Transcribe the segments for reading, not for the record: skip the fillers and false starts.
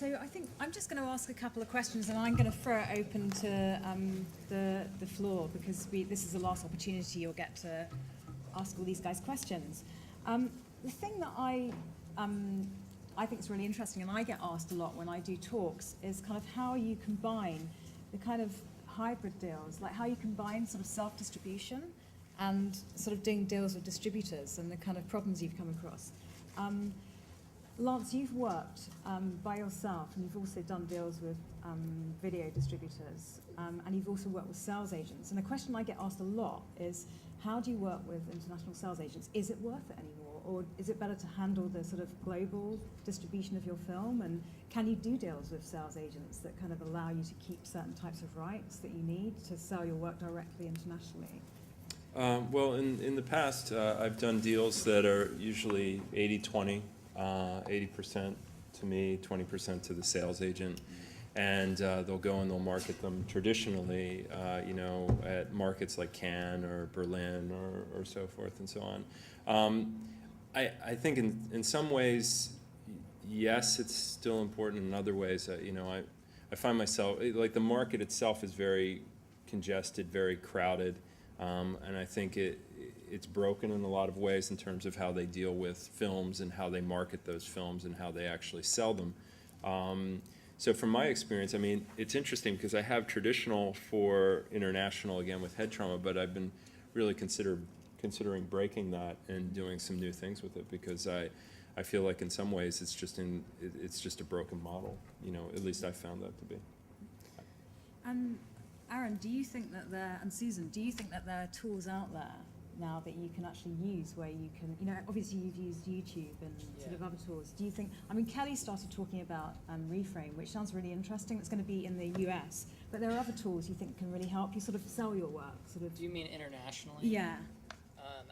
So I think I'm just going to ask a couple of questions, and I'm going to throw it open to the floor, because this is the last opportunity you'll get to ask all these guys questions. The thing that I think is really interesting, and I get asked a lot when I do talks, is kind of how you combine the kind of hybrid deals, like how you combine sort of self-distribution and sort of doing deals with distributors, and the kind of problems you've come across. Lance, you've worked by yourself, and you've also done deals with video distributors, and you've also worked with sales agents. And the question I get asked a lot is, how do you work with international sales agents? Is it worth it anymore, or is it better to handle the sort of global distribution of your film? And can you do deals with sales agents that kind of allow you to keep certain types of rights that you need to sell your work directly internationally? Well, in the past, I've done deals that are usually 80-20, 80% to me, 20% to the sales agent. And they'll go and they'll market them traditionally, at markets like Cannes or Berlin or so forth and so on. I think in some ways, yes, it's still important. In other ways, I find myself, like, the market itself is very congested, very crowded. And I think it's broken in a lot of ways in terms of how they deal with films and how they market those films and how they actually sell them. So from my experience, I mean, it's interesting because I have traditional for international, again, with head trauma, but I've been really considering breaking that and doing some new things with it, because I feel like in some ways it's just a broken model. At least I found that to be. And Arin, do you think that and Susan, do you think that there are tools out there now that you can actually use where you can, obviously you've used YouTube and sort of other tools. Do you think, Kelly started talking about Reframe, which sounds really interesting. It's going to be in the US, but there are other tools you think can really help you sort of sell your work? Do you mean internationally? Yeah.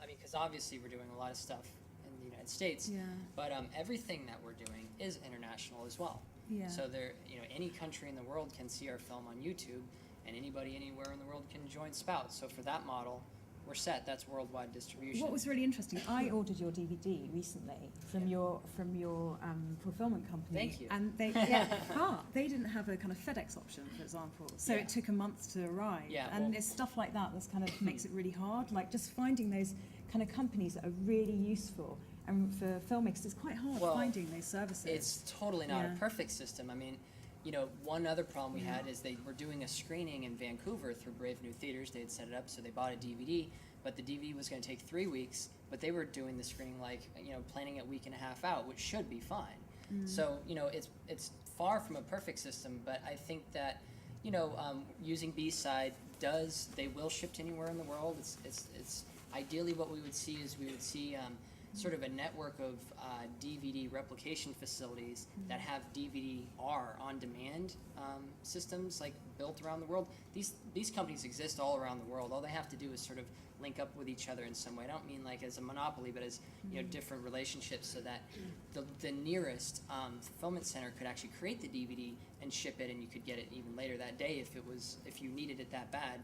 Because obviously we're doing a lot of stuff in the United States, but everything that we're doing is international as well. Yeah. So any country in the world can see our film on YouTube, and anybody anywhere in the world can join Spout. So for that model, we're set. That's worldwide distribution. What was really interesting, I ordered your DVD recently from your fulfillment company. Thank you. And they didn't have a kind of FedEx option, for example. So it took a month to arrive. Yeah, and it's stuff like that that's kind of makes it really hard. Like just finding those kind of companies that are really useful. And for filmmakers, it's quite hard finding those services. It's totally not a perfect system. I mean, one other problem we had is they were doing a screening in Vancouver through Brave New Theaters. They had set it up, so they bought a DVD, but the DVD was going to take 3 weeks, but they were doing the screening planning it a week and a half out, which should be fine. So, it's far from a perfect system, but I think that, using B-Side they will ship to anywhere in the world. It's ideally what we would see sort of a network of DVD replication facilities that have DVD-R on-demand systems built around the world. These companies exist all around the world. All they have to do is sort of link up with each other in some way. I don't mean as a monopoly, but as different relationships, so that the nearest fulfillment center could actually create the DVD and ship it, and you could get it even later that day if you needed it that bad.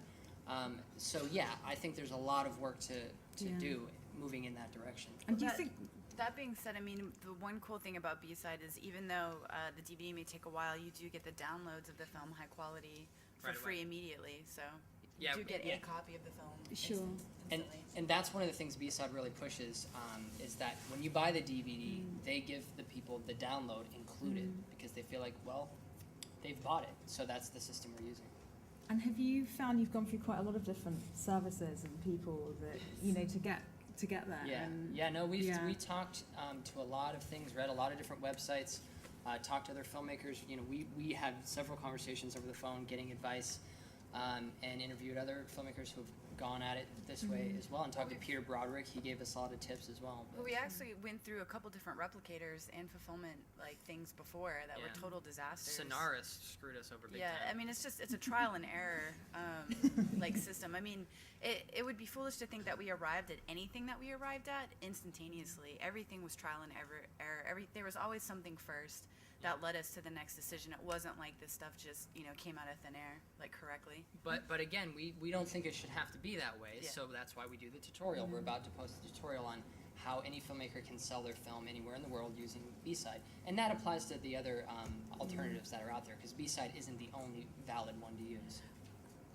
So yeah, I think there's a lot of work to do moving in that direction. And do you think? That being said, I mean, the one cool thing about B-Side is even though the DVD may take a while, you do get the downloads of the film high quality for free immediately. So you do get a copy of the film. Sure. And that's one of the things B-Side really pushes, is that when you buy the DVD, they give the people the download included, because they feel like, well, they've bought it. So that's the system we're using. And have you found you've gone through quite a lot of different services and people that, to get there? We talked to a lot of things, read a lot of different websites, talked to other filmmakers. We had several conversations over the phone, getting advice, and interviewed other filmmakers who have gone at it this way as well, and talked to Peter Broderick. He gave us a lot of tips as well. Well, we actually went through a couple different replicators and fulfillment things before that were total disasters. Sonaris screwed us over big time. I mean, it's a trial and error system. I mean, it would be foolish to think that we arrived at anything that we arrived at instantaneously. Everything was trial and error. There was always something first that led us to the next decision. It wasn't like this stuff just came out of thin air correctly. But again, we don't think it should have to be that way. So that's why we do the tutorial. We're about to post a tutorial on how any filmmaker can sell their film anywhere in the world using B-side. And that applies to the other alternatives that are out there, because B-side isn't the only valid one to use.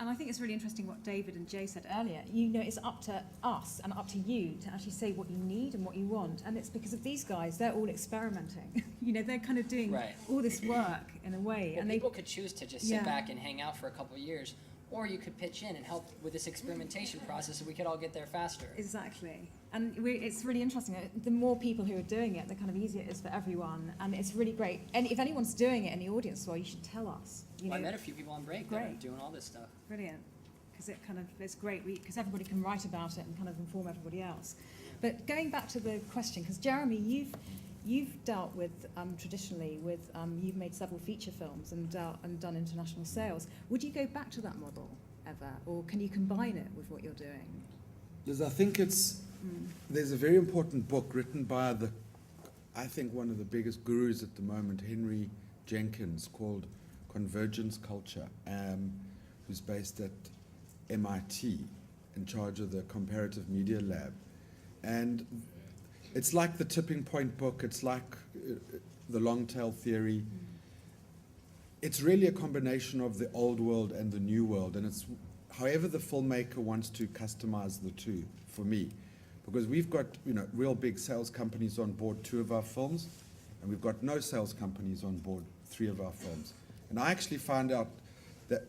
And I think it's really interesting what David and Jay said earlier. You know, it's up to us and up to you to actually say what you need and what you want. And it's because of these guys, they're all experimenting. You know, they're kind of doing all this work in a way. Well, and people could choose to just sit back and hang out for a couple of years, or you could pitch in and help with this experimentation process so we could all get there faster. Exactly. And it's really interesting. The more people who are doing it, the kind of easier it is for everyone. And it's really great. And if anyone's doing it in the audience as well, you should tell us. I met a few people on break that are doing all this stuff. Brilliant. Because it's great because everybody can write about it and kind of inform everybody else. But going back to the question, because Jeremy, you've dealt with traditionally with you've made several feature films and done international sales. Would you go back to that model ever, or can you combine it with what you're doing? Liz, I think there's a very important book written by I think one of the biggest gurus at the moment, Henry Jenkins, called Convergence Culture, who's based at MIT, in charge of the Comparative Media Lab. And it's like the Tipping Point book, it's like the long tail theory. It's really a combination of the old world and the new world, and it's however the filmmaker wants to customize the two for me. Because we've got real big sales companies on board 2 of our films, and we've got no sales companies on board 3 of our films. And I actually found out that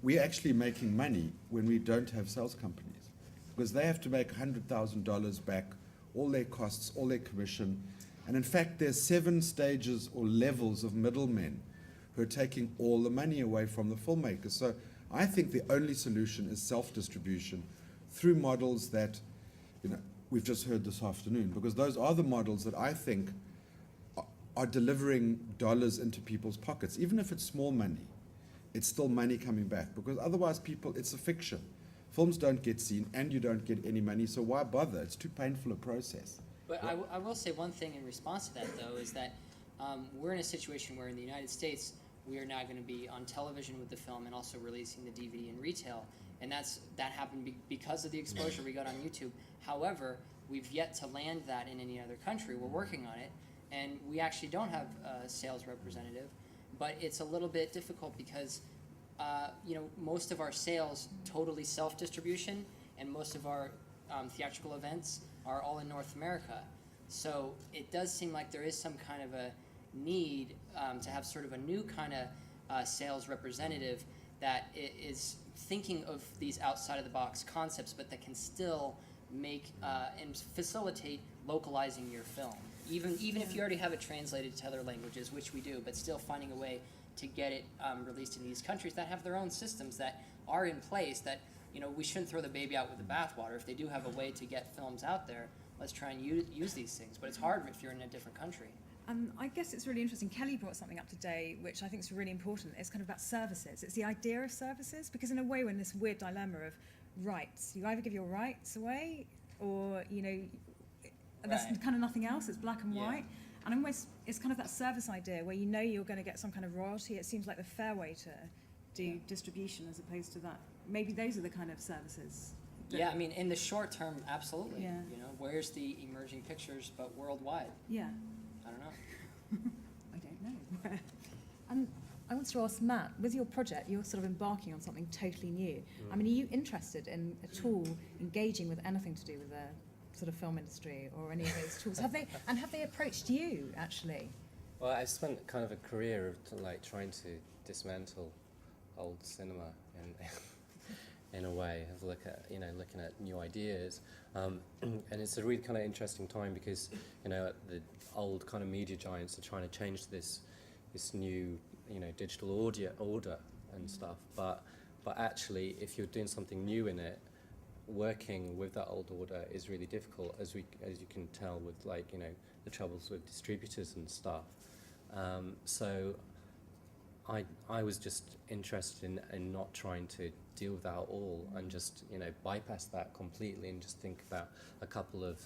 we're actually making money when we don't have sales companies, because they have to make $100,000 back, all their costs, all their commission. And in fact, there's 7 stages or levels of middlemen who are taking all the money away from the filmmakers. So I think the only solution is self-distribution through models that we've just heard this afternoon, because those are the models that I think are delivering dollars into people's pockets. Even if it's small money, it's still money coming back, because otherwise it's a fiction. Films don't get seen and you don't get any money, so why bother? It's too painful a process. But I will say one thing in response to that, though, is that we're in a situation where in the United States, we are now going to be on television with the film and also releasing the DVD in retail. And that happened because of the exposure we got on YouTube. However, we've yet to land that in any other country. We're working on it, and we actually don't have a sales representative. But it's a little bit difficult because most of our sales totally self-distribution, and most of our theatrical events are all in North America. So it does seem like there is some kind of a need to have sort of a new kind of sales representative that is thinking of these outside-of-the-box concepts, but that can still make and facilitate localizing your film. Even if you already have it translated to other languages, which we do, but still finding a way to get it released in these countries that have their own systems that are in place that, we shouldn't throw the baby out with the bathwater. If they do have a way to get films out there, let's try and use these things. But it's hard if you're in a different country. I guess it's really interesting. Kelly brought something up today, which I think is really important. It's kind of about services. It's the idea of services, because in a way we're in this weird dilemma of rights. You either give your rights away, or there's kind of nothing else. It's black and white. And almost it's kind of that service idea where you're going to get some kind of royalty. It seems like the fair way to do distribution as opposed to that. Maybe those are the kind of services. Yeah, I mean, in the short term, absolutely. Yeah. Where's the emerging pictures, but worldwide? Yeah. I don't know. I don't know. And I want to ask Matt, with your project, you're sort of embarking on something totally new. I mean, are you interested in at all engaging with anything to do with the sort of film industry or any of those tools? Have they approached you, actually? Well, I spent kind of a career of trying to dismantle old cinema in a way, of looking at new ideas, and it's a really kind of interesting time because the old kind of media giants are trying to change this new digital order and stuff, but actually if you're doing something new in it, working with that old order is really difficult, as you can tell with the troubles with distributors and stuff. So I was just interested in not trying to deal with that at all and just bypass that completely and just think about a couple of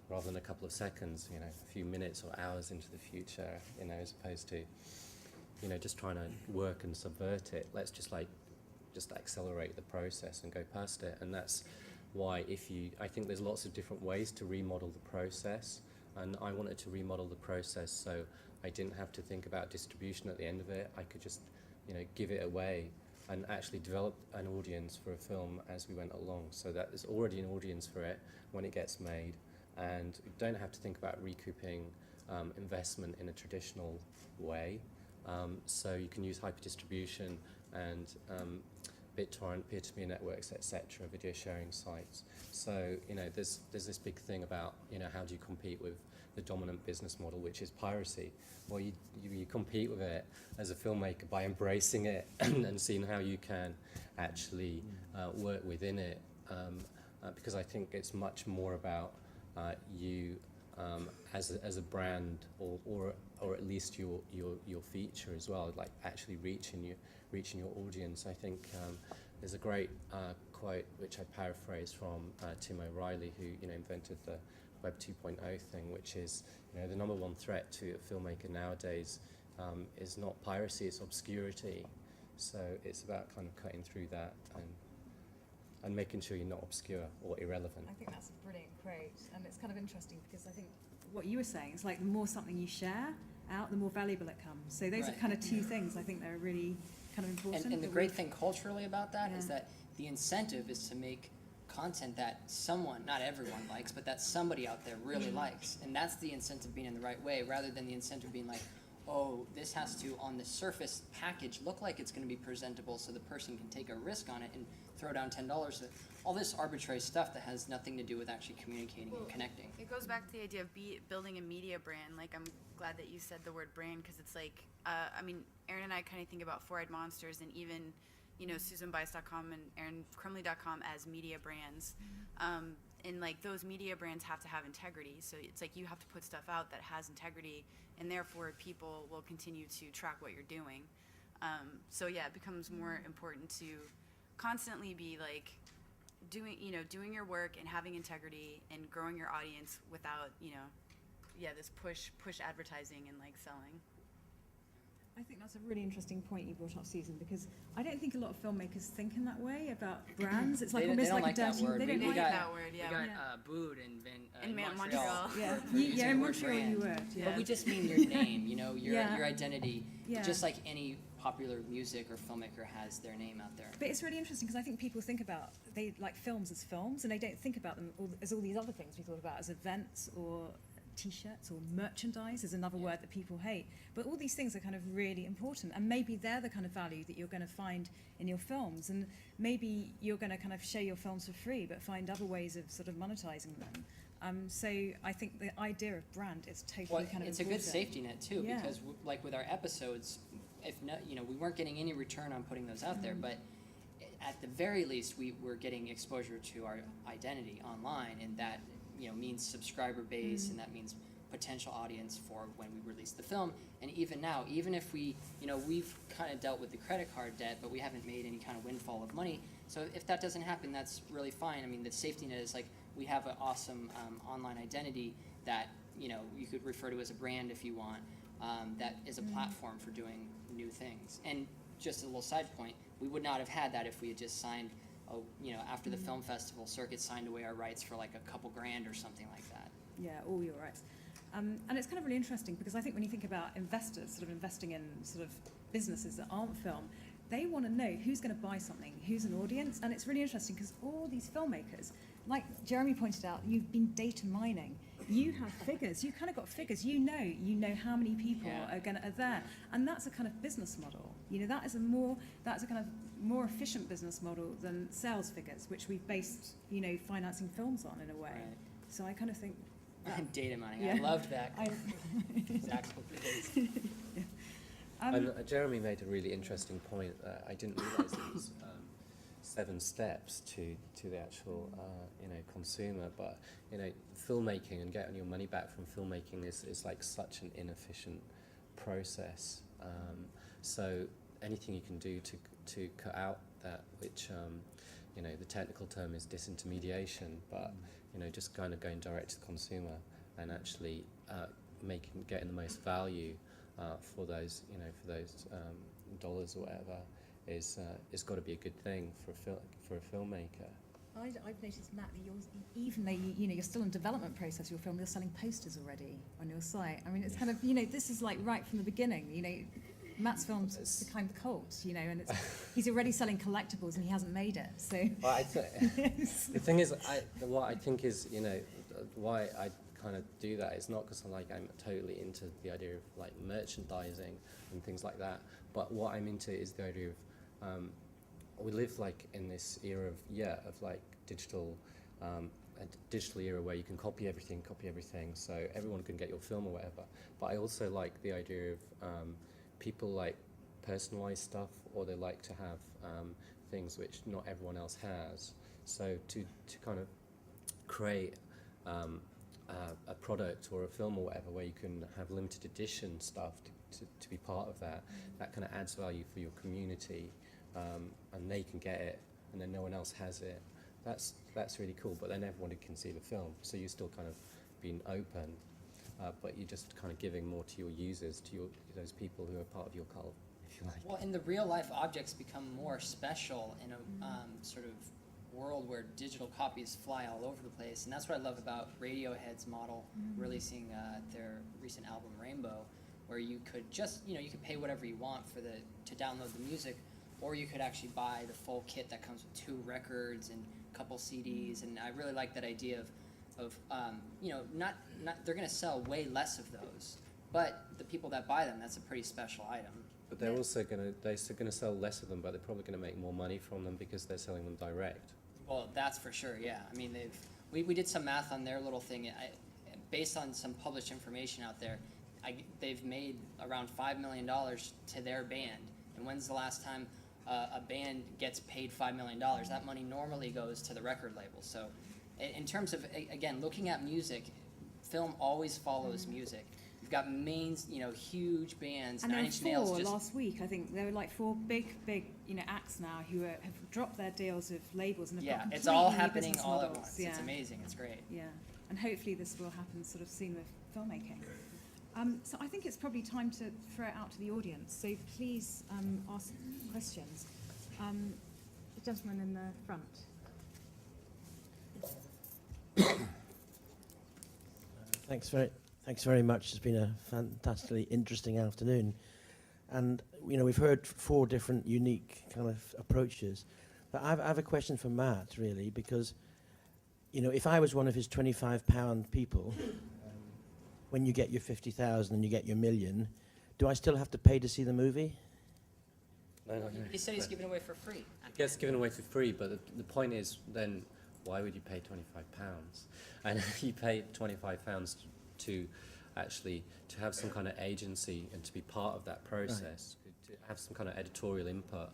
rather than a couple of seconds, a few minutes or hours into the future, as opposed to just trying to work and subvert it. Let's just accelerate the process and go past it. And that's why I think there's lots of different ways to remodel the process, and I wanted to remodel the process so I didn't have to think about distribution at the end of it. I could just, give it away and actually develop an audience for a film as we went along, so that there's already an audience for it when it gets made, and you don't have to think about recouping investment in a traditional way. So you can use hyper-distribution and BitTorrent, peer-to-peer networks, etc., video sharing sites. So, there's this big thing about, how do you compete with the dominant business model, which is piracy? Well, you compete with it as a filmmaker by embracing it and seeing how you can actually work within it, because I think it's much more about you as a brand, or at least your feature as well, like actually reaching your audience. I think there's a great quote which I paraphrase from Tim O'Reilly, who invented the Web 2.0 thing, which is the number one threat to a filmmaker nowadays is not piracy, it's obscurity. So it's about kind of cutting through that and making sure you're not obscure or irrelevant. I think that's a brilliant quote, and it's kind of interesting because I think what you were saying is like the more something you share out, the more valuable it comes. So those are kind of two things I think that are really kind of important. And the great thing culturally about that is that the incentive is to make content that someone, not everyone likes, but that somebody out there really likes. And that's the incentive being in the right way, rather than the incentive being like, oh, this has to, on the surface package, look like it's going to be presentable so the person can take a risk on it and throw down $10. All this arbitrary stuff that has nothing to do with actually communicating and connecting. It goes back to the idea of building a media brand. Like, I'm glad that you said the word brand, because it's like, Arin and I kind of think about Four-Eyed Monsters and even, SusanBice.com and ArinCrumley.com as media brands. And like those media brands have to have integrity. So it's like you have to put stuff out that has integrity, and therefore people will continue to track what you're doing. So yeah, it becomes more important to constantly be like doing your work and having integrity and growing your audience without, this push advertising and like selling. I think that's a really interesting point you brought up, Susan, because I don't think a lot of filmmakers think in that way about brands. It's like almost like a dirty. They don't like that word. Yeah. We got booed in Montreal. Yeah, for using in the word Montreal you brand. were. Yeah. But we just mean your name, your identity. Yeah. Just like any popular music or filmmaker has their name out there. But it's really interesting because I think people think about, they like films as films, and they don't think about them as all these other things we thought about as events or T-shirts or merchandise is another word that people hate. But all these things are kind of really important, and maybe they're the kind of value that you're going to find in your films, and maybe you're going to kind of share your films for free but find other ways of sort of monetizing them. So I think the idea of brand is totally kind of it's important. a good safety net too, Yeah. because like with our episodes, if not, we weren't getting any return on putting those out there, but at the very least we were getting exposure to our identity online, and that means subscriber base, and that means potential audience for when we release the film. And even now, even if we, we've kind of dealt with the credit card debt, but we haven't made any kind of windfall of money. So if that doesn't happen, that's really fine. I mean, the safety net is like we have an awesome online identity that, you could refer to as a brand if you want, that is a platform for doing new things. And just a little side point, we would not have had that if we had just signed after the film festival circuit signed away our rights for like a couple grand or something like that. Yeah, all your rights. And it's kind of really interesting because I think when you think about investors sort of investing in sort of businesses that aren't film, they want to know who's going to buy something, who's an audience, and it's really interesting because all these filmmakers, like Jeremy pointed out, you've been data mining. You have figures. You kind of got figures. You know how many people are there, and that's a kind of business model. That's a kind of more efficient business model than sales figures, which we've based financing films on in a way. Right. So I kind of think Data mining. Yeah. I loved that. Exact phrase. And Jeremy made a really interesting point. I didn't realise there was 7 steps to the actual consumer, but filmmaking and getting your money back from filmmaking is like such an inefficient process. So anything you can do to cut out that, which the technical term is disintermediation, but just kind of going direct to the consumer and actually getting the most value for those dollars or whatever is got to be a good thing for a filmmaker. I've noticed, Matt, that even though you're still in development process of your film, you're selling posters already on your site. I mean, it's kind of, this is like right from the beginning. Matt's film's become the cult, and he's already selling collectibles and he hasn't made it. So Well, the thing is, what I think is, why I kind of do that is not because I'm totally into the idea of like merchandising and things like that, but what I'm into is the idea of we live like in this era of like digital, a digital era where you can copy everything, so everyone can get your film or whatever. But I also like the idea of people like personalize stuff, or they like to have things which not everyone else has. So to kind of create a product or a film or whatever where you can have limited edition stuff to be part of that kind of adds value for your community, and they can get it and then no one else has it. That's really cool, but then everyone can see the film, so you're still kind of being open, but you're just kind of giving more to your users, to those people who are part of your cult, if you like. Well, and the real life objects become more special in a sort of world where digital copies fly all over the place, and that's what I love about Radiohead's model releasing their recent album Rainbow, where you could just you could pay whatever you want to download the music, or you could actually buy the full kit that comes with 2 records and a couple CDs, and I really like that idea of not they're going to sell way less of those, but the people that buy them, that's a pretty special item. But they're also going to sell less of them, but they're probably going to make more money from them because they're selling them direct. Well, that's for sure, yeah. I mean, we did some math on their little thing. Based on some published information out there, they've made around $5 million to their band. And when's the last time a band gets paid $5 million? That money normally goes to the record label. So in terms of, again, looking at music, film always follows music. You've got huge bands. And Nine there Inch were Nails 4 just last week. I think there were like 4 big acts now who have dropped their deals with labels and have got it's all completely new happening business all at models. once. Yeah. It's amazing. It's great. Yeah, and hopefully this will happen sort of soon with filmmaking. So I think it's probably time to throw it out to the audience. So please ask questions. The gentleman in the front. Thanks very much. It's been a fantastically interesting afternoon, and we've heard 4 different unique kind of approaches. But I have a question for Matt, really, because if I was one of his £25 people, when you get your 50,000 and you get your million, do I still have to pay to see the movie? No. He said he's giving away for free. It gets given away for free, but the point is then why would you pay £25? And if you pay £25 to actually to have some kind of agency and to be part of that process, to have some kind of editorial input,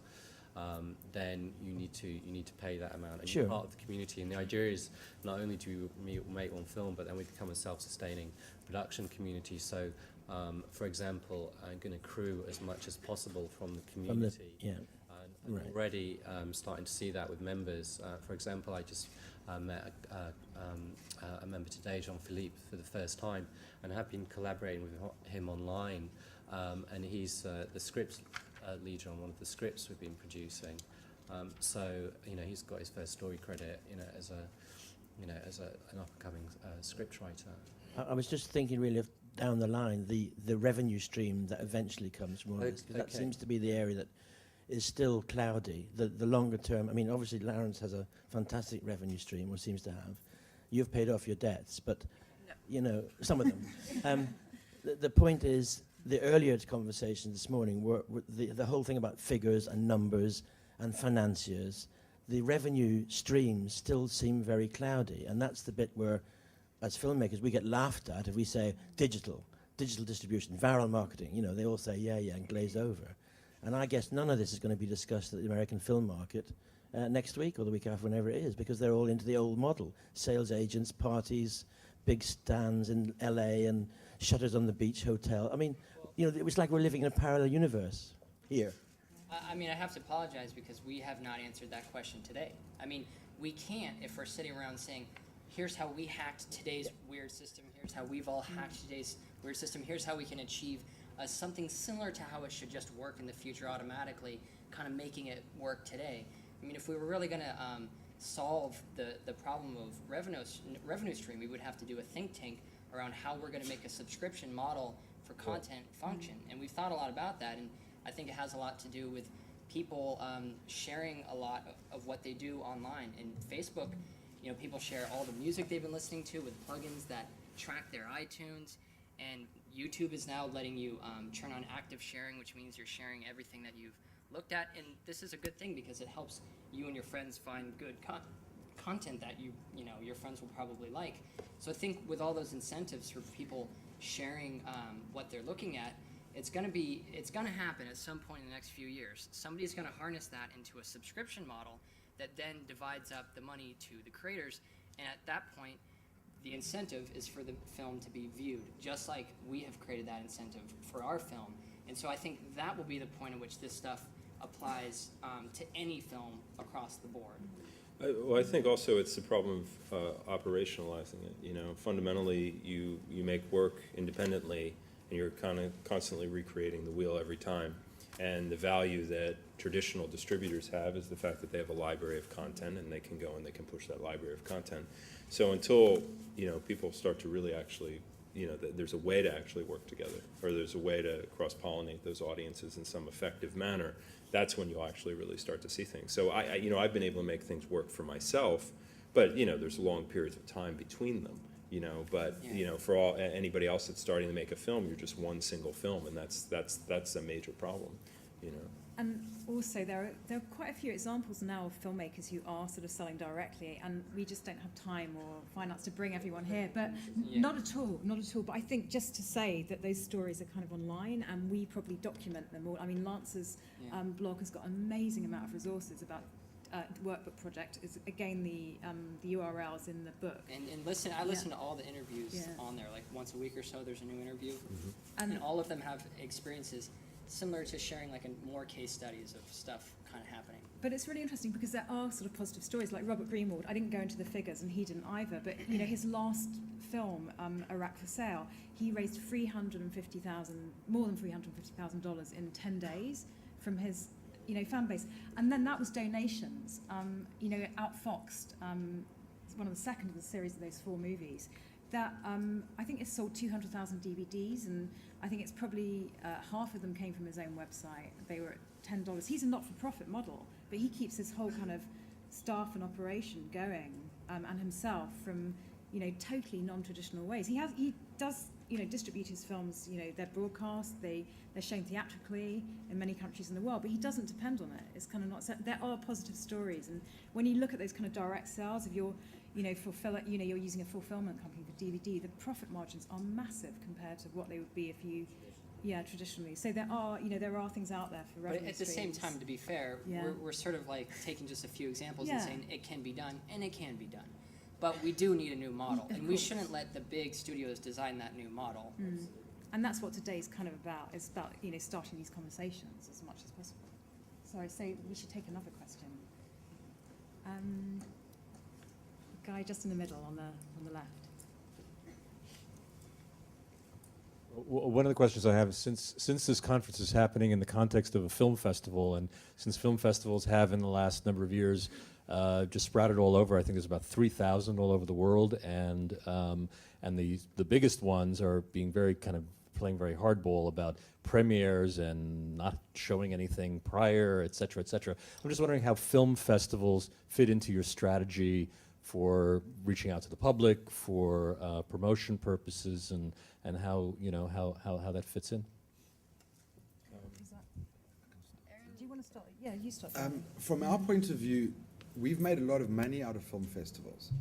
then you need to pay that amount, and Sure. you're part of the community. And the idea is not only do we make one film, but then we become a self-sustaining production community. So, for example, I'm going to accrue as much as possible from the community. And Right. already starting to see that with members. For example, I just met a member today, Jean-Philippe, for the first time, and have been collaborating with him online. And he's the script leader on one of the scripts we've been producing. So he's got his first story credit, as an up-and-coming script writer. I was just thinking really of down the line, the revenue stream that eventually comes from all this, 'cause that seems to be the area that is still cloudy. The longer term, I mean, obviously Lawrence has a fantastic revenue stream, or seems to have. You've paid off your debts, but, some of them. The point is, the earlier conversation this morning were the whole thing about figures and numbers and financiers. The revenue streams still seem very cloudy, and that's the bit where, as filmmakers, we get laughed at if we say digital distribution, viral marketing. They all say yeah, and glaze over. And I guess none of this is going to be discussed at the American film market next week or the week after, whenever it is, because they're all into the old model. Sales agents, parties, big stands in LA and shutters on the beach hotel. I mean, it was like we're living in a parallel universe here. I mean, I have to apologize because we have not answered that question today. I mean, we can't if we're sitting around saying, here's how we hacked today's weird system, here's how we've all hacked today's weird system, here's how we can achieve something similar to how it should just work in the future automatically, kind of making it work today. I mean, if we were really going to solve the problem of revenue stream, we would have to do a think tank around how we're going to make a subscription model for content function. And we've thought a lot about that, and I think it has a lot to do with people sharing a lot of what they do online. And Facebook, you know, people share all the music they've been listening to with plugins that track their iTunes. And YouTube is now letting you turn on active sharing, which means you're sharing everything that you've looked at. And this is a good thing because it helps you and your friends find good content that you know your friends will probably like. So I think with all those incentives for people sharing what they're looking at, it's gonna happen at some point in the next few years. Somebody's gonna harness that into a subscription model that then divides up the money to the creators, and at that point, the incentive is for the film to be viewed, just like we have created that incentive for our film. And so I think that will be the point at which this stuff applies to any film across the board. Well, I think also it's the problem of operationalizing it. You know, fundamentally, you make work independently, and you're kind of constantly recreating the wheel every time. And the value that traditional distributors have is the fact that they have a library of content, and they can go and they can push that library of content. So until, you know, people start to really actually, you know, there's a way to actually work together, or there's a way to cross-pollinate those audiences in some effective manner, that's when you'll actually really start to see things. So you know, I've been able to make things work for myself, but, you know, there's long periods of time between them, you know, but, you know, for anybody else that's starting to make a film, you're just one single film, and that's a major problem, you know. And also, there are quite a few examples now of filmmakers who are sort of selling directly, and we just don't have time or finance to bring everyone here. But not at all. But I think just to say that those stories are kind of online, and we probably document them all. I mean, Lance's blog has got an amazing amount of resources about workbook project. Is again the URLs in the book. And listen, I listen to all the interviews on there. Like once a week or so, there's a new interview, and all of them have experiences similar to sharing like more case studies of stuff kind of happening. But it's really interesting because there are sort of positive stories, like Robert Greenwald. I didn't go into the figures, and he didn't either. But you know, his last film, Iraq for Sale, he raised more than $350,000 in 10 days from his, you know, fan base, and then that was donations. You know, Outfoxed, one of the second of the series of those 4 movies. That I think it sold 200,000 DVDs, and I think it's probably half of them came from his own website. They were at $10. He's a not-for-profit model, but he keeps his whole kind of staff and operation going, and himself from, you know, totally non-traditional ways. He does, you know, distribute his films. You know, they're broadcast, they're shown theatrically in many countries in the world, but he doesn't depend on it. It's kind of not. So there are positive stories, and when you look at those kind of direct sales, if you're, you know, you're using a fulfillment company for DVD, the profit margins are massive compared to what they would be if you, traditionally. So there are things out there for revenue But at the same streams. time, to be fair, we're sort of like taking just a few examples and saying it can be done, and it can be done. But we do need a new model, and we shouldn't let the big studios design that new model. And that's what today's kind of about. It's about, you know, starting these conversations as much as possible. Sorry, so we should take another question. Guy just in the middle on the left. One of the questions I have is since this conference is happening in the context of a film festival, and since film festivals have in the last number of years just sprouted all over, I think there's about 3,000 all over the world, and the biggest ones are being playing very hardball about premieres and not showing anything prior, et cetera, et cetera. I'm just wondering how film festivals fit into your strategy for reaching out to the public, for promotion purposes, and how that fits in. Do you want to start? Yeah, you start. From our point of view, we've made a lot of money out of film festivals.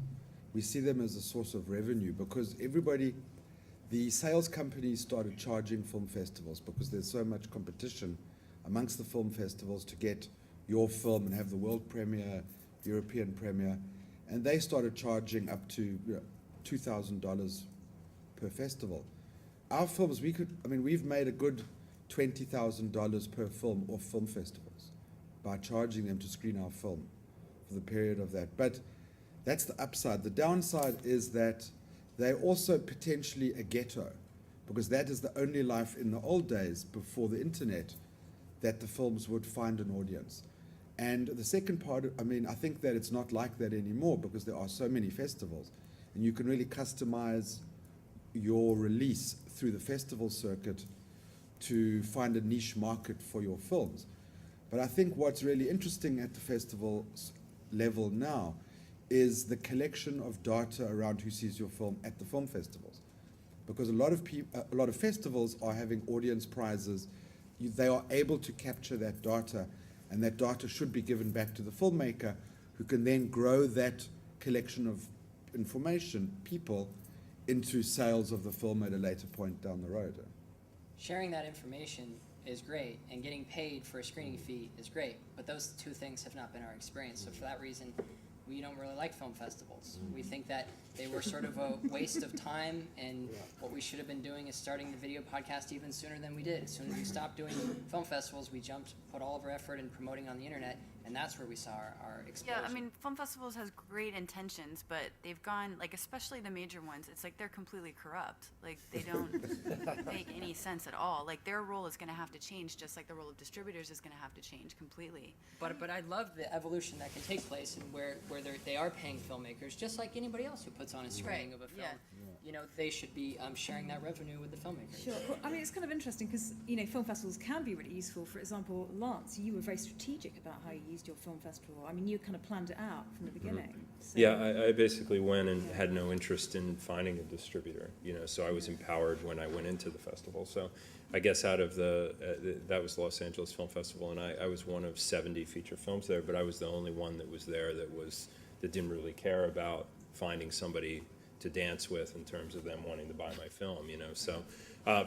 We see them as a source of revenue because the sales companies started charging film festivals because there's so much competition amongst the film festivals to get your film and have the world premiere, European premiere, and they started charging up to $2,000 per festival. Our films, we've made a good $20,000 per film off film festivals by charging them to screen our film for the period of that. But that's the upside. The downside is that they're also potentially a ghetto, because that is the only life in the old days before the internet that the films would find an audience. And the second part, I mean, I think that it's not like that anymore because there are so many festivals, and you can really customize your release through the festival circuit to find a niche market for your films. But I think what's really interesting at the festival level now is the collection of data around who sees your film at the film festivals, because a lot of festivals are having audience prizes. They are able to capture that data, and that data should be given back to the filmmaker, who can then grow that collection of information, people, into sales of the film at a later point down the road. Sharing that information is great, and getting paid for a screening fee is great, but those two things have not been our experience. So for that reason, we don't really like film festivals. We think that they were sort of a waste of time, and what we should have been doing is starting the video podcast even sooner than we did. As soon as we stopped doing film festivals, we put all of our effort in promoting on the internet, and that's where we saw our explosion. Yeah, I mean, film festivals has great intentions, but they've gone, like, especially the major ones, it's like they're completely corrupt. Like, they don't make any sense at all. Like, their role is going to have to change, just like the role of distributors is going to have to change completely. But I love the evolution that can take place, and where they are paying filmmakers, just like anybody else who puts on a screening of a film. Yeah. You know, they should be sharing that revenue with the filmmakers. Sure. Well, I mean, it's kind of interesting because, you know, film festivals can be really useful. For example, Lance, you were very strategic about how you used your film festival. I mean, you kind of planned it out from the beginning. So. Yeah, I basically went and had no interest in finding a distributor, you know, so I was empowered when I went into the festival. So I guess out of that was Los Angeles Film Festival, and I was one of 70 feature films there, but I was the only one that was there that didn't really care about finding somebody to dance with in terms of them wanting to buy my film, you know. So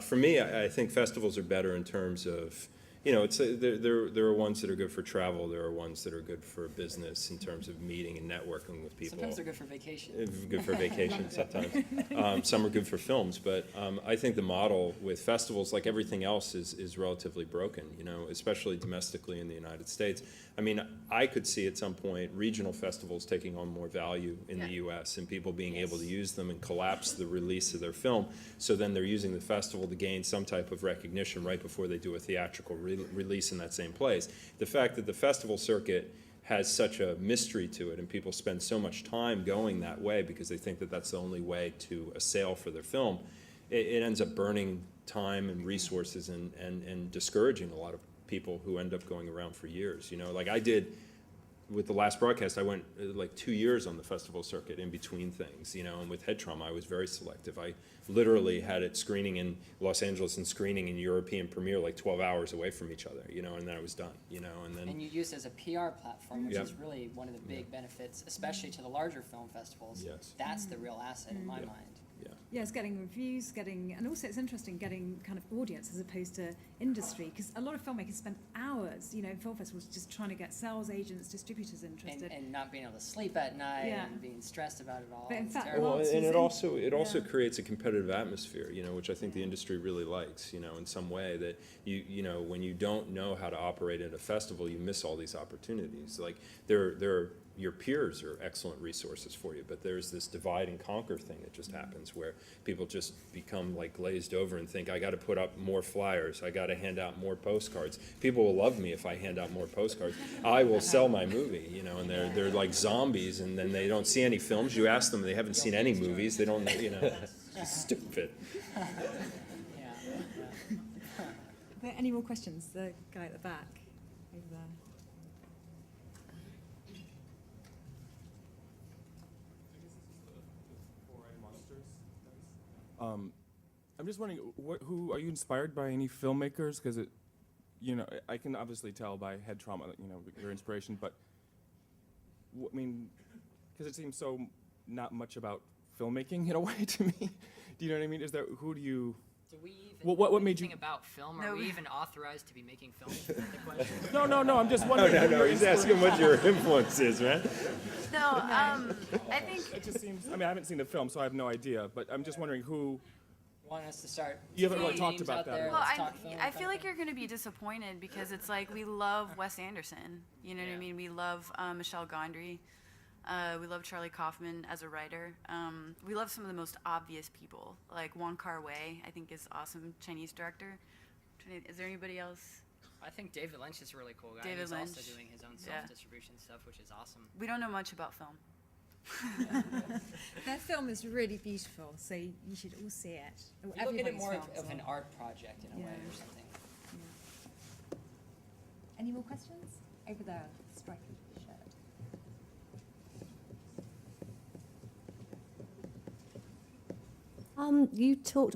for me, I think festivals are better in terms of, you know, there are ones that are good for travel. There are ones that are good for business in terms of meeting and networking with people. Sometimes they're good for vacation. Good for vacation sometimes. Some are good for films, but I think the model with festivals, like everything else, is relatively broken, you know, especially domestically in the United States. I mean, I could see at some point regional festivals taking on more value in the U.S. and people being able to use them and collapse the release of their film. So then they're using the festival to gain some type of recognition right before they do a theatrical release in that same place. The fact that the festival circuit has such a mystery to it, and people spend so much time going that way because they think that that's the only way to a sale for their film, it ends up burning time and resources and discouraging a lot of people who end up going around for years. You know, like I did with the last broadcast, I went like 2 years on the festival circuit in between things, you know, and with Head Trauma, I was very selective. I literally had it screening in Los Angeles and screening in European premiere like 12 hours away from each other, you know, and then I was done, you know, and then... And you use it as a PR platform, which is really one of the big benefits, especially to the larger film festivals. Yes. That's the real asset in my mind. Yeah, it's getting reviews, and also it's interesting getting kind of audience as opposed to industry, because a lot of filmmakers spend hours, you know, in film festivals just trying to get sales agents, distributors interested. And not being able to sleep at night and being stressed about it all. But in It's fact, terrible. Well, and it also creates a competitive atmosphere, you know, which I think the industry really likes, you know, in some way, that you know, when you don't know how to operate at a festival, you miss all these opportunities. Like your peers are excellent resources for you, but there's this divide and conquer thing that just happens where people just become like glazed over and think, I got to put up more flyers, I got to hand out more postcards. People will love me if I hand out more postcards. I will sell my movie, you know, and they're like zombies, and then they don't see any films. You ask them, they haven't seen any movies. They don't, you know, it's stupid. Are there any more questions? The guy at the back, over there. I'm just wondering, who are you inspired by? Any filmmakers? Because you know, I can obviously tell by Head Trauma, you know, your inspiration. But I mean, because it seems so not much about filmmaking in a way to me. Do you know what I mean? Is there who do you? Do we even what know made you anything about film? Are No. we even authorized to be making films? Is that the question? No. I'm just wondering. No, he's asking what your influence is, man. No, I think It just seems. I mean, I haven't seen the film, so I have no idea. But I'm just wondering who. Want us to start? You haven't really throwing talked names about out that, there? right? Well, Let's talk film I feel like kind you're going to be disappointed because it's like we love Wes Anderson. You know what I mean? We love Michel Gondry. We love Charlie Kaufman as a writer. We love some of the most obvious people, like Wong Kar-wai, I think is awesome, Chinese director. Is there anybody else? I think David Lynch is a really cool guy. David He's also Lynch. doing his own Yeah. self-distribution stuff, which is awesome. We don't know much about film. Their film is really beautiful, so you should all see it. Or You look at it everybody's more films of an are. art project in a way Yeah. or something. Any more questions? Over there, striking shirt.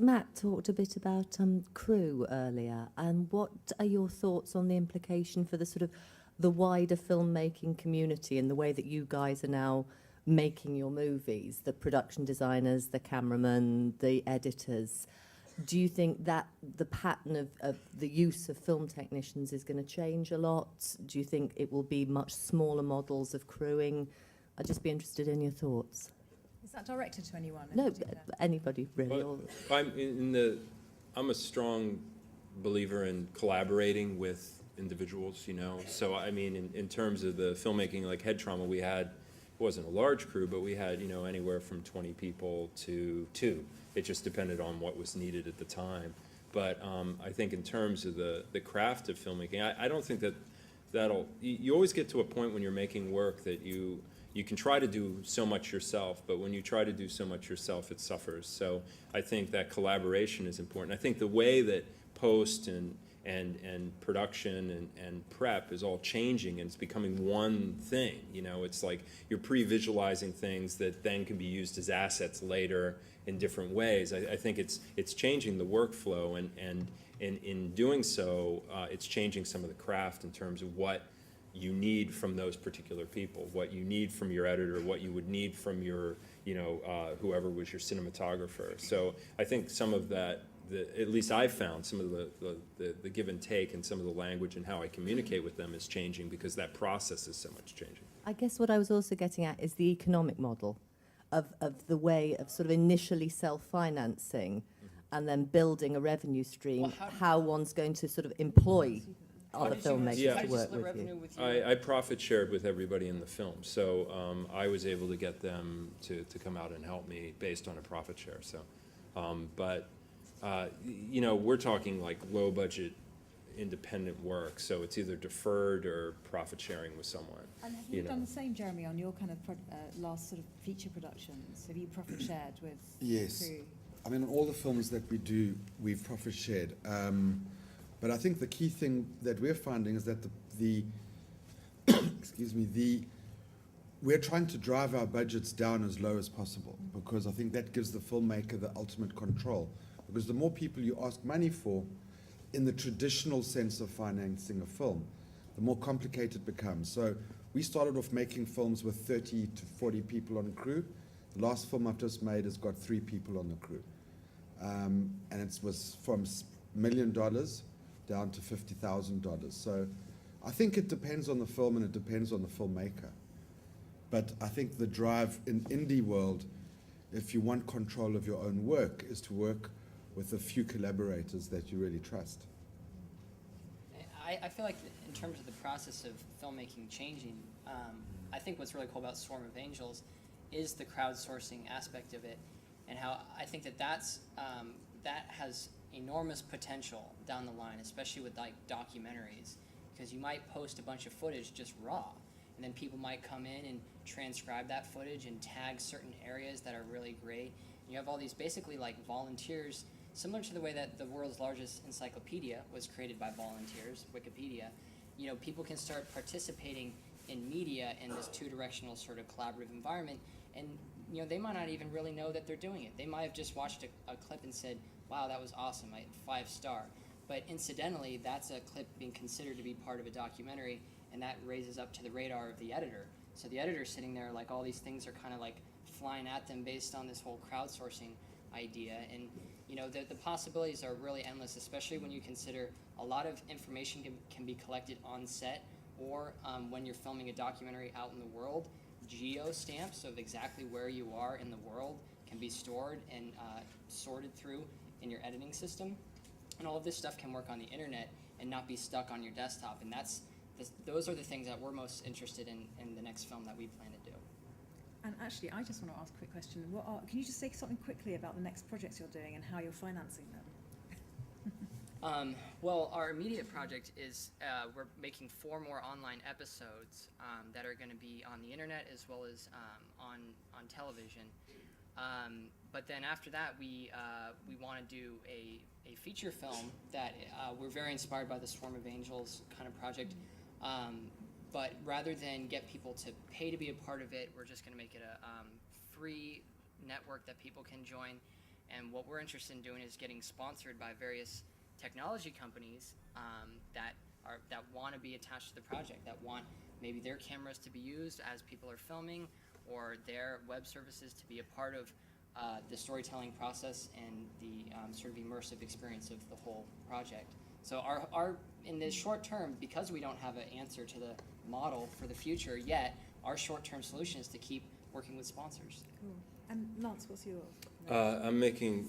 Matt talked a bit about crew earlier, and what are your thoughts on the implication for the sort of the wider filmmaking community and the way that you guys are now making your movies, the production designers, the cameramen, the editors? Do you think that the pattern of the use of film technicians is going to change a lot? Do you think it will be much smaller models of crewing? I'd just be interested in your thoughts. Is that directed to anyone? in No, particular? anybody really. Well, I'm a strong believer in collaborating with individuals, you know. So I mean, in terms of the filmmaking, like Head Trauma, we had, it wasn't a large crew, but we had, you know, anywhere from 20 people to 2. It just depended on what was needed at the time. But I think in terms of the craft of filmmaking, I don't think you always get to a point when you're making work that you can try to do so much yourself, but when you try to do so much yourself, it suffers. So I think that collaboration is important. I think the way that post and production and prep is all changing, and it's becoming one thing. You know, it's like you're pre-visualizing things that then can be used as assets later in different ways. I think it's changing the workflow, and in doing so, it's changing some of the craft in terms of what you need from those particular people, what you need from your editor, what you would need from your, you know, whoever was your cinematographer. So I think some of that, at least I've found some of the give and take and some of the language and how I communicate with them is changing because that process is so much changing. I guess what I was also getting at is the economic model of the way of sort of initially self-financing and then building a revenue stream, Well, how one's going to sort of employ other How filmmakers Yeah. to you work split with revenue you. with your I profit shared with everybody in the film, so I was able to get them to come out and help me based on a profit share. So, you know, we're talking like low budget independent work, so it's either deferred or profit sharing with someone. And have you you know. done the same, Jeremy, on your kind of last sort of feature productions? Have you profit shared with Yes. crew? I mean, on all the films that we do, we've profit shared. But I think the key thing that we're finding is that the we're trying to drive our budgets down as low as possible, because I think that gives the filmmaker the ultimate control. Because the more people you ask money for, in the traditional sense of financing a film, the more complicated it becomes. So we started off making films with 30 to 40 people on crew. The last film I've just made has got 3 people on the crew. And it was from $1 million down to $50,000. So I think it depends on the film and it depends on the filmmaker. But I think the drive in indie world, if you want control of your own work, is to work with a few collaborators that you really trust. I feel like in terms of the process of filmmaking changing, I think what's really cool about Swarm of Angels is the crowdsourcing aspect of it, and how I think that has enormous potential down the line, especially with like documentaries, because you might post a bunch of footage just raw, and then people might come in and transcribe that footage and tag certain areas that are really great. You have all these basically like volunteers, similar to the way that the world's largest encyclopedia was created by volunteers, Wikipedia. You know, people can start participating in media in this two-directional sort of collaborative environment, and you know, they might not even really know that they're doing it. They might have just watched a clip and said, wow, that was awesome, 5-star. But incidentally, that's a clip being considered to be part of a documentary, and that raises up to the radar of the editor. So the editor's sitting there like all these things are kind of like flying at them based on this whole crowdsourcing idea. And you know, the possibilities are really endless, especially when you consider a lot of information can be collected on set, or when you're filming a documentary out in the world, geo-stamps of exactly where you are in the world can be stored and sorted through in your editing system. And all of this stuff can work on the internet and not be stuck on your desktop. And those are the things that we're most interested in the next film that we plan to do. And actually, I just want to ask a quick question. Can you just say something quickly about the next projects you're doing and how you're financing them? Well, our immediate project is we're making 4 more online episodes that are going to be on the internet as well as on television. But then after that, we want to do a feature film that we're very inspired by the Swarm of Angels kind of project. But rather than get people to pay to be a part of it, we're just going to make it a free network that people can join. And what we're interested in doing is getting sponsored by various technology companies that want to be attached to the project, that want maybe their cameras to be used as people are filming, or their web services to be a part of the storytelling process and the sort of immersive experience of the whole project. So our in the short term, because we don't have an answer to the model for the future yet, our short-term solution is to keep working with sponsors. Cool. And Lance, what's your? I'm making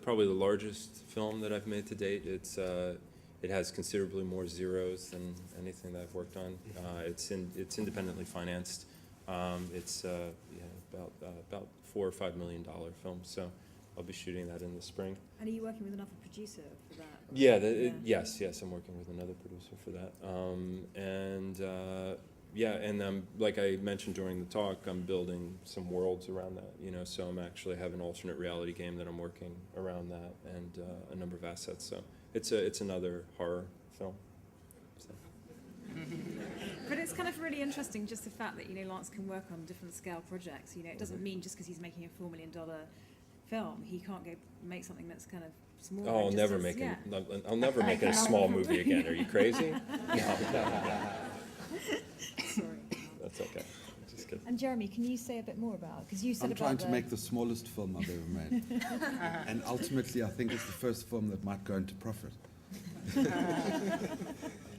probably the largest film that I've made to date. It has considerably more zeros than anything that I've worked on. It's independently financed. It's about $4 or $5 million film. So I'll be shooting that in the spring. And are you working with another producer for that? Yeah. Yes. I'm working with another producer for that. And like I mentioned during the talk, I'm building some worlds around that, so I'm actually have an alternate reality game that I'm working around that, and a number of assets. So it's another horror film. So. But it's kind of really interesting, just the fact that, Lance can work on different scale projects. It doesn't mean just because he's making a $4 million film, he can't go make something that's kind of smaller. Oh, I'll never make a small movie again. Are you crazy? No. Sorry. That's okay. Just kidding. And Jeremy, can you say a bit more about, because you said I'm about trying to make the smallest film I've ever made. And ultimately, I think it's the first film that might go into profit.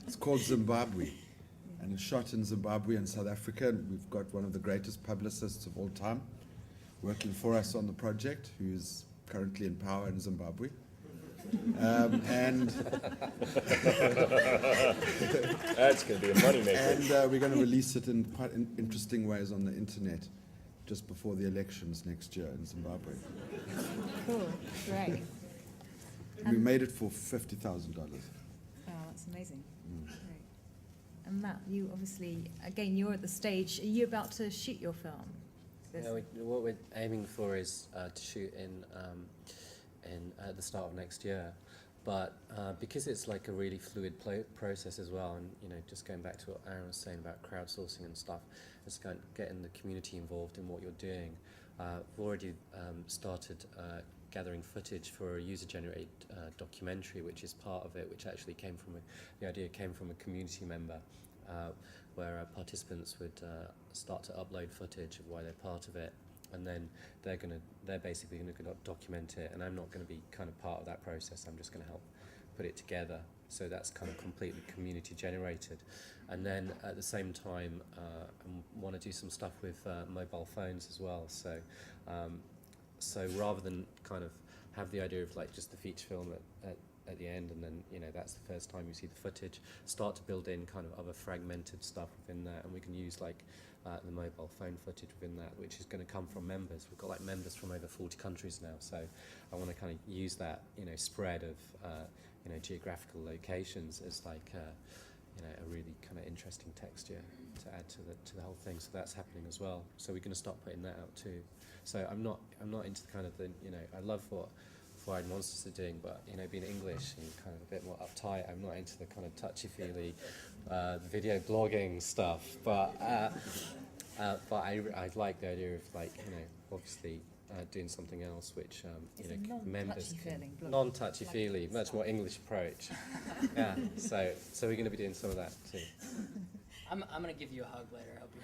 It's called Zimbabwe. And it's shot in Zimbabwe and South Africa. And we've got one of the greatest publicists of all time working for us on the project, who's currently in power in Zimbabwe. And that's going to be a moneymaker. And we're going to release it in quite interesting ways on the internet just before the elections next year in Zimbabwe. Cool, great. We made it for $50,000. Oh, that's amazing. Great. And Matt, you obviously, again, you're at the stage. Are you about to shoot your film? What we're aiming for is to shoot in at the start of next year, but because it's like a really fluid process as well, and just going back to what Arin was saying about crowdsourcing and stuff, it's getting the community involved in what you're doing. We've already started gathering footage for a user-generated documentary, which is part of it, which actually the idea came from a community member, where participants would start to upload footage of why they're part of it, and then they're basically going to document it, and I'm not going to be kind of part of that process. I'm just going to help put it together. So that's kind of completely community generated. And then at the same time, I want to do some stuff with mobile phones as well. So rather than kind of have the idea of like just the feature film at the end, and then that's the first time you see the footage, start to build in kind of other fragmented stuff within that, and we can use like the mobile phone footage within that, which is going to come from members. We've got like members from over 40 countries now, so I want to kind of use that spread of geographical locations as like a really kind of interesting texture to add to the whole thing. So that's happening as well. So we're going to start putting that out too. So I'm not into the kind of the I love what Fried Monsters are doing, but being English and kind of a bit more uptight, I'm not into the kind of touchy-feely video blogging stuff. But I like the idea of like obviously doing something else which members non-touchy-feely, much more English approach. Yeah. So we're going to be doing some of that too. I'm going to give you a hug later. I hope you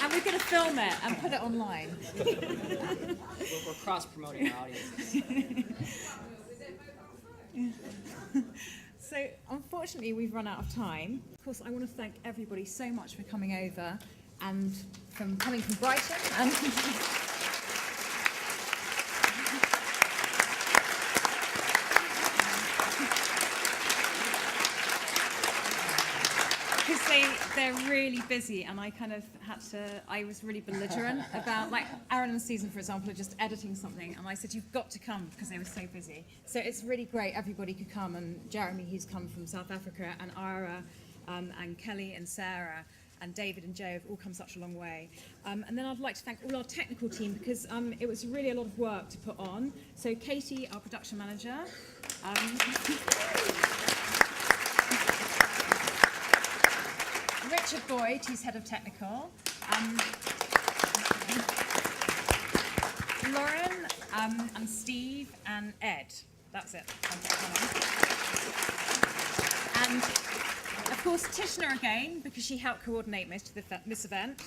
And we're going to film it and put it online. We're cross-promoting our audience. So, unfortunately, we've run out of time. Of course, I want to thank everybody so much for coming over and coming from Brighton. And because they're really busy, and I kind of I was really belligerent about, like, Arin and Susan, for example, are just editing something, and I said, you've got to come, because they were so busy. So it's really great everybody could come, and Jeremy, who's come from South Africa, and Ira, and Kelly and Sarah, and David and Joe have all come such a long way. And then I'd like to thank all our technical team, because it was really a lot of work to put on. So Katie, our production manager. Richard Boyd, who's head of technical. Lauren, and Steve, and Ed. That's it. And of course, Tishna again, because she helped coordinate most of this event.